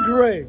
Grey.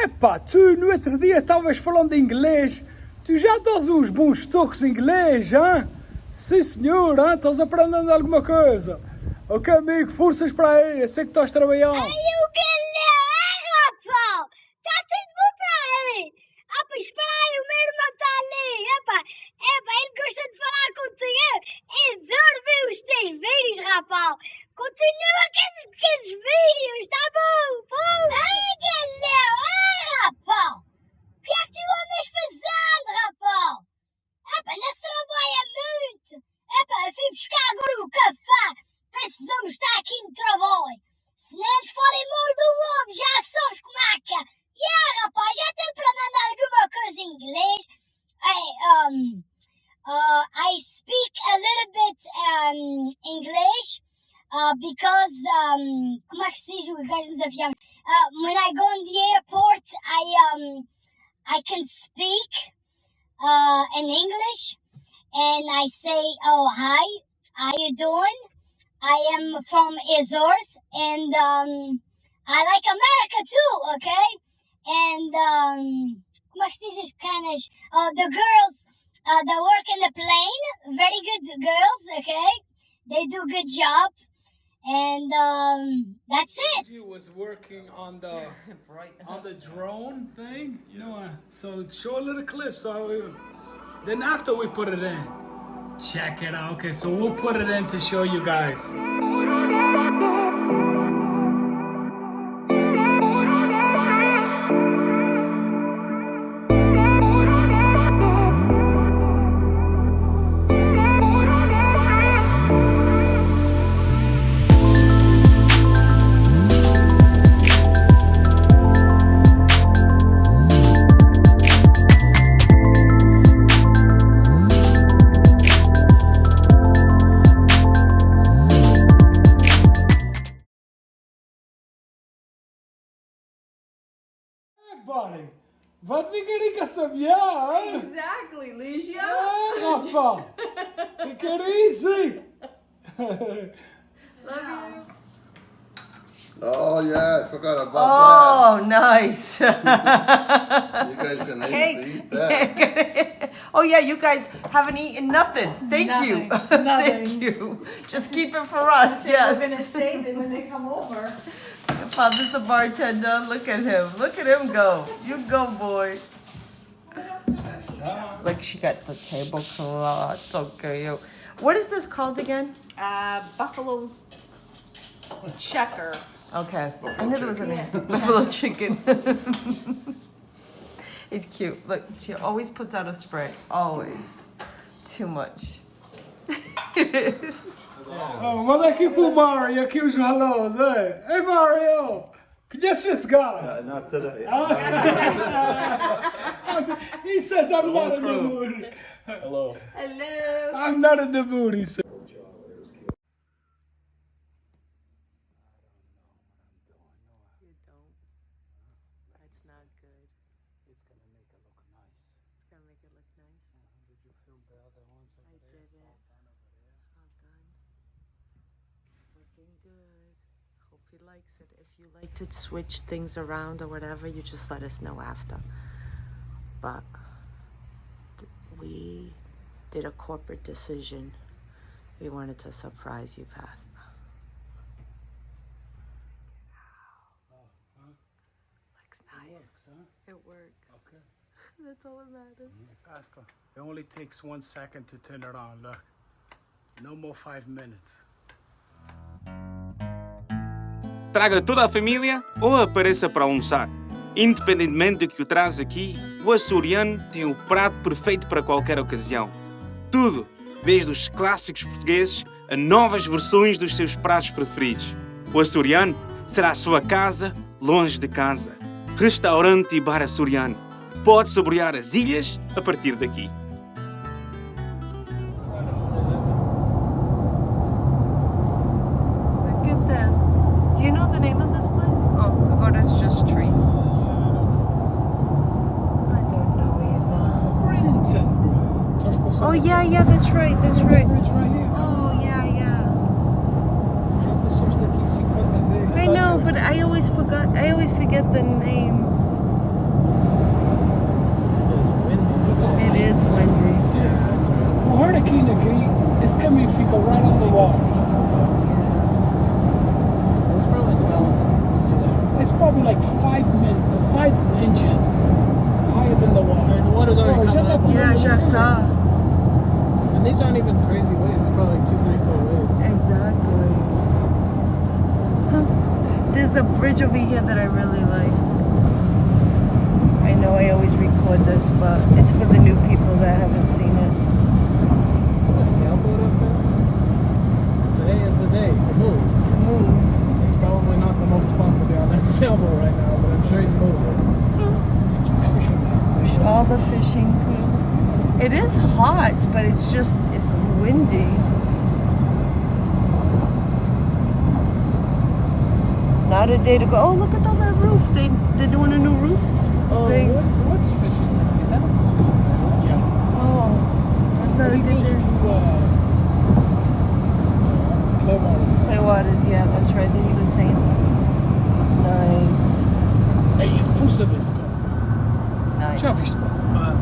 Epá, tu no outro dia estavas falando inglês. Tu já dás uns bons toques em inglês, hein? Sim, senhor, hein? Estás aprendendo alguma coisa. Ok, amigo, forças para aí. Eu sei que estás a trabalhar. Ai, o Galão, rapaz! Está tudo bom para aí? Espera aí, o meu irmão está ali. Ele gosta de falar contigo. Eu adoro ver os teus vídeos, rapaz. Continua com esses vídeos, tá bom? Ai, Galão, rapaz! O que é que tu andas fazendo, rapaz? Não se trabalha muito. Eu fui buscar agora o café. Precisamos estar aqui no trabalho. Se não nos forem morrer do homem, já sabes como é que é. Rapaz, já tenho para mandar alguma coisa em inglês. I speak a little bit English because, como é que se diz o gajo nos aviões? When I go in the airport, I can speak in English and I say, oh, hi, how you doing? I am from Azores and I like America too, okay? And como é que se diz as pequenas? The girls that work in the plane, very good girls, okay? They do a good job. And that's it. You was working on the drone thing? Yes. No, so show a little clip. Then after we put it in, check it out. Okay, so we'll put it in to show you guys. Buddy, wat we gaan sabiar, hein? Exactly, Ligia. Rapaz, take it easy. Love you. Oh yeah, I forgot about Oh, nice. that. You guys can eat that. Oh yeah, you guys haven't eaten nothing. Thank you. Nothing. Thank you. Just keep it for us. Yes. We're gonna save it when they come over. Father's the bartender. Look at him. Look at him go. You go, boy. Look, she got the tablecloth. Okay. What is this called again? Buffalo checker. Okay. I knew there was a name. Buffalo chicken. It's cute. Look, she always puts out a spray. Always. Too much. Oh, manda aqui pro Mario, aqui os hellos, hey. Hey Mario, conhece this guy? Not today. He says I'm not in the mood. Hello. Hello. I'm not in the mood, he said. You don't. That's not good. It's gonna make it look nice. It's gonna make it look nice. Did you film the other ones over I there? did it. All done. Looking good. Hope he likes it. If you like to switch things around or whatever, you just let us know after. But we did a corporate decision. We wanted to surprise you, Pastor. Looks nice. Works, huh? It works. Okay. That's all that matters. Pastor, it only takes 1 second to turn it on, look. No more 5 minutes. Traga toda a família ou apareça para almoçar. Independentemente do que o traz aqui, o açoriano tem o prato perfeito para qualquer ocasião. Tudo, desde os clássicos portugueses a novas versões dos seus pratos preferidos. O açoriano será a sua casa, longe de casa. Restaurante e bar açoriano. Pode saborear as ilhas a partir daqui. Look at this. Do you know the name of this place? Oh, it's just trees. I don't know either. Brenton. Oh, yeah, that's right. Bridge right here. Oh, yeah. Já passaste aqui 50 vezes. I know, but I always forget the name. It is windy. O hurricane aqui is coming fica right on the wall. It's probably developed to do that. It's probably like 5 inches higher than the wall. And the water's already Oh, coming up. Yeah, já tá. And these aren't even crazy waves. It's probably like 2, 3, 4 waves. Exactly. There's a bridge over here that I really like. I know I always record this, but it's for the new people that haven't seen it. A sailboat up there? Today is the day to move. To move. It's probably not the most fun to be on that sailboat right now, but I'm sure he's moving. All the fishing crew. It is hot, but it's windy. Not a day to go. Oh, look at all that roof. They're doing a new roof thing. What's fishing tonight? Dennis is fishing tonight. Yeah. Oh, that's not a He good goes day. to Clearwater. Clearwaters, yeah, that's right. That he was saying. Nice. Ei, a força desse carro. Nice. Já viste?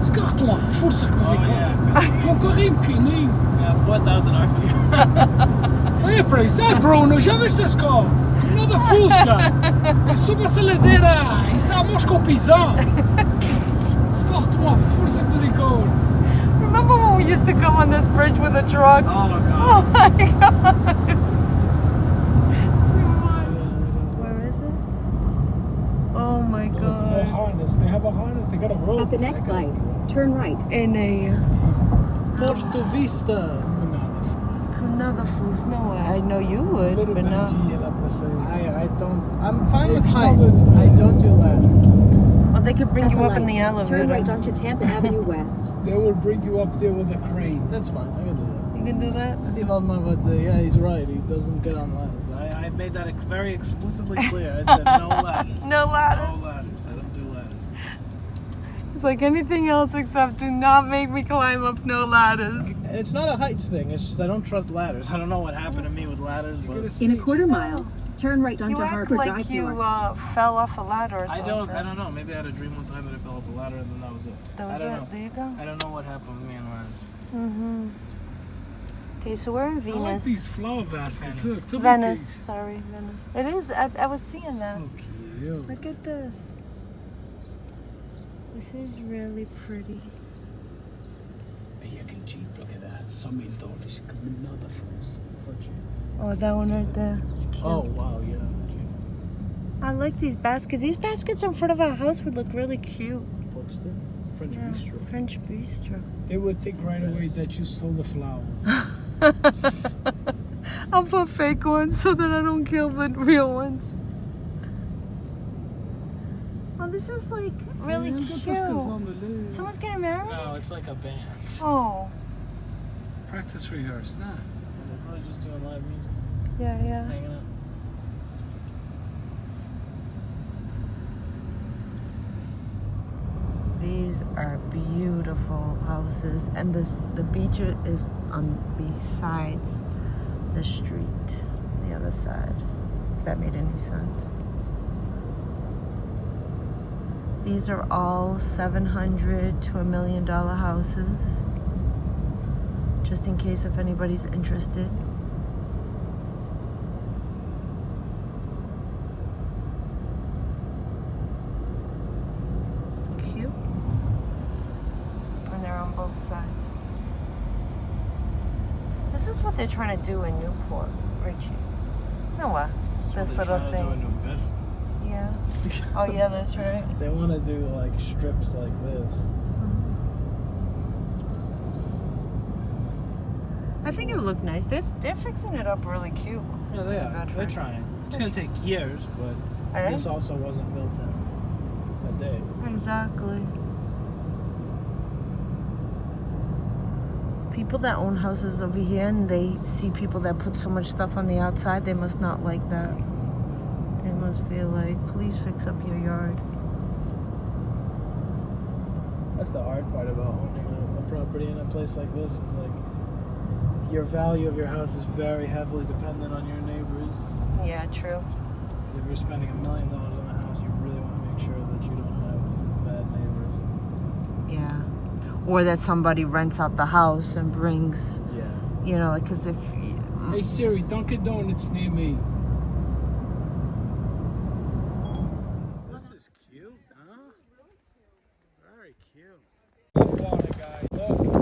Esse carro tem uma força que você corre. Um carrinho pequenininho. Yeah, 4,000 RPM. Olha para isso. Ai, Bruno, já viste esse carro? Nada fusca. É sobre a saladeira. Isso há mãos com o pisão. Esse carro tem uma força que você corre. Remember when we used to come on this bridge with a truck? Oh my God. Oh my god. Too much. Where is it? Oh my No god. harness. They have a harness. They got a rope. At the next light, turn right. In a Porto Vista. another fools. No, I know you would, Little but no. Benji lá para sair. I don't. I'm fine with If heights. someone- I don't do ladders. Oh, they could bring At you the up in light, the elevator. turn right onto Tampa Avenue West. They will bring you up there with a crane. That's fine. I can do that. You can do that? Steve Altman would say, yeah, he's right. He doesn't get on ladders. I made that very explicitly clear. I said no ladders. No ladders. No ladders. I don't do ladders. It's like anything else except do not make me climb up no ladders. And it's not a heights thing. It's just I don't trust ladders. I don't know what happened to me with ladders, but In a quarter mile, turn right You onto act Harbor like Drive you North. fell off a ladder or I something. don't know. Maybe I had a dream one time that I fell off a ladder and then that was it. That was I don't it. know. There you go. I don't know what happened with me and ladders. Mm-hmm. Okay, so we're in I like Venus. these flower baskets. Venice. Look, tell me Venice, these. sorry, Venice. It is. I was seeing that. So cute. Look at this. This is really pretty. Hey, you can cheap. Look at that. $100,000. Another fools. Oh, that one right there. It's cute. Oh, wow, yeah. I like these baskets. These baskets in front of our house would look really cute. Glochester? French Yeah, bistro. French bistro. They would think right away that you stole the flowers. I'll put fake ones so that I don't kill the real ones. Oh, this is like really Yeah, cute. that's 'cause on the lid. Someone's getting married? No, it's like a band. Oh, Practice rehearse. Nah. They're probably just doing live music, yeah, yeah. hanging out. These are beautiful houses, and the beach is on besides the street, the other side. If that made any sense. These are all $700,000 to $1 million houses. Just in case if anybody's interested. Cute. And they're on both sides. This is what they're trying to do in Newport, Richie. You know what? This little thing. Yeah. Oh yeah, that's right. They want to do like strips like this. I think it would look nice. They're fixing it up really cute. Yeah, they are. Bedford. They're trying. It's gonna take years, but Eh? this also wasn't built in a day. Exactly. People that own houses over here and they see people that put so much stuff on the outside, they must not like that. They must be like, please fix up your yard. That's the hard part about owning a property in a place like this is like your value of your house is very heavily dependent on your neighbors. Yeah, true. Because if you're spending $1 million on a house, you really want to make sure that you don't have bad neighbors. Yeah. Or that somebody rents out the house and brings, Yeah. you know, because if... Hey Siri, Dunkin' Donuts near me. This is cute, huh? Very cute. Good water, guys. Look.